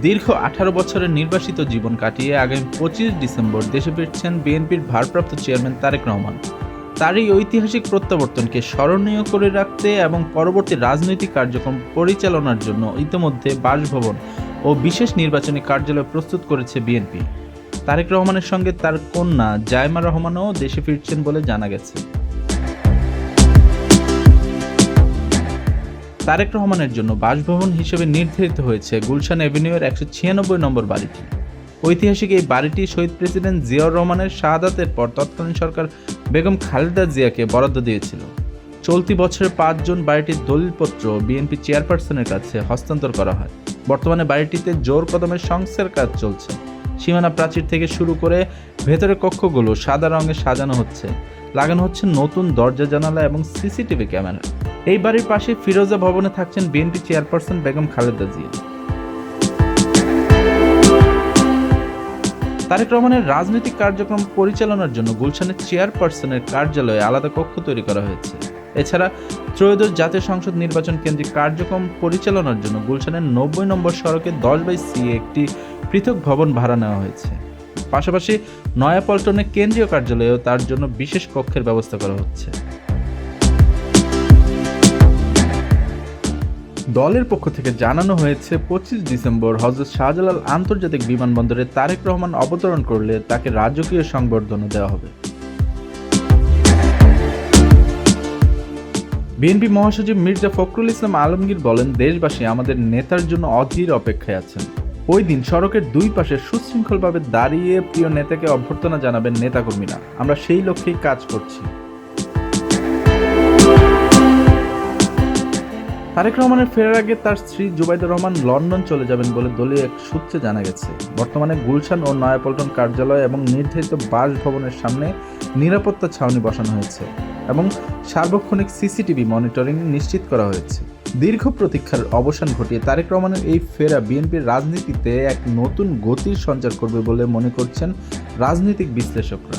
দীর্ঘ 18 বছরের নির্বাসিত জীবন কাটিয়ে আগামী 25 ডিসেম্বর দেশে ফিরছেন বিএনপির ভারপ্রাপ্ত চেয়ারম্যান তারেক রহমান। তার এই ঐতিহাসিক প্রত্যাবর্তনকে স্মরণীয় করে রাখতে এবং পরবর্তী রাজনৈতিক কার্যক্রম পরিচালনার জন্য ইতিমধ্যে বাসভবন ও বিশেষ নির্বাচনী কার্যালয় প্রস্তুত করেছে বিএনপি। তারেক রহমানের সঙ্গে তার কন্যা জায়মা রহমানও দেশে ফিরছেন বলে জানা গেছে। তারেক রহমানের জন্য বাসভবন হিসেবে নির্ধারিত হয়েছে গুলশান এভিনিউয়ের 196 নম্বর বাড়িটি। ঐতিহাসিক এই বাড়িটি শহীদ প্রেসিডেন্ট জিয়াউর রহমানের শাহাদাতের পর তৎকালীন সরকার বেগম খালেদা জিয়াকে বরাদ্দ দিয়েছিল। চলতি বছরের 5 জুন বাড়িটির দলিলপত্র বিএনপি চেয়ারপারসনের কাছে হস্তান্তর করা হয়। বর্তমানে বাড়িটিতে জোর কদমের সংস্কার কাজ চলছে। সীমানা প্রাচীর থেকে শুরু করে ভেতরের কক্ষগুলো সাদা রঙে সাজানো হচ্ছে, লাগানো হচ্ছে নতুন দরজা জানালা এবং সিসিটিভি ক্যামেরা। এই বাড়ির পাশে ফিরোজা ভবনে থাকছেন বিএনপি চেয়ারপারসন বেগম খালেদা জিয়া। তারেক রহমানের রাজনৈতিক কার্যক্রম পরিচালনার জন্য গুলশানের চেয়ারপারসনের কার্যালয়ে আলাদা কক্ষ তৈরি করা হয়েছে। এছাড়া ত্রয়োদশ জাতীয় সংসদ নির্বাচন কেন্দ্রিক কার্যক্রম পরিচালনার জন্য গুলশানের 90 নম্বর সড়কে 10/C একটি পৃথক ভবন ভাড়া নেওয়া হয়েছে। পাশাপাশি নয়াপল্টনে কেন্দ্রীয় কার্যালয়েও তার জন্য বিশেষ কক্ষের ব্যবস্থা করা হচ্ছে। দলের পক্ষ থেকে জানানো হয়েছে 25 ডিসেম্বর হযরত শাহজালাল আন্তর্জাতিক বিমানবন্দরে তারেক রহমান অবতরণ করলে তাকে রাজকীয় সংবর্ধনা দেওয়া হবে। বিএনপি মহাসচিব মির্জা ফখরুল ইসলাম আলমগীর বলেন, দেশবাসী আমাদের নেতার জন্য অধীর অপেক্ষায় আছেন। ওই দিন সড়কের দুই পাশে সুশৃঙ্খলভাবে দাঁড়িয়ে প্রিয় নেতাকে অভ্যর্থনা জানাবেন নেতাকর্মীরা। আমরা সেই লক্ষ্যেই কাজ করছি। তারেক রহমানের ফেরার আগে তার স্ত্রী জুবাইদা রহমান লন্ডন চলে যাবেন বলে দলীয় এক সূত্রে জানা গেছে। বর্তমানে গুলশান ও নয়াপল্টন কার্যালয় এবং নির্ধারিত বাসভবনের সামনে নিরাপত্তা ছাউনি বসানো হয়েছে এবং সার্বক্ষণিক সিসিটিভি মনিটরিং নিশ্চিত করা হয়েছে। দীর্ঘ প্রতীক্ষার অবসান ঘটিয়ে তারেক রহমানের এই ফেরা বিএনপির রাজনীতিতে এক নতুন গতির সঞ্চার করবে বলে মনে করছেন রাজনৈতিক বিশ্লেষকরা।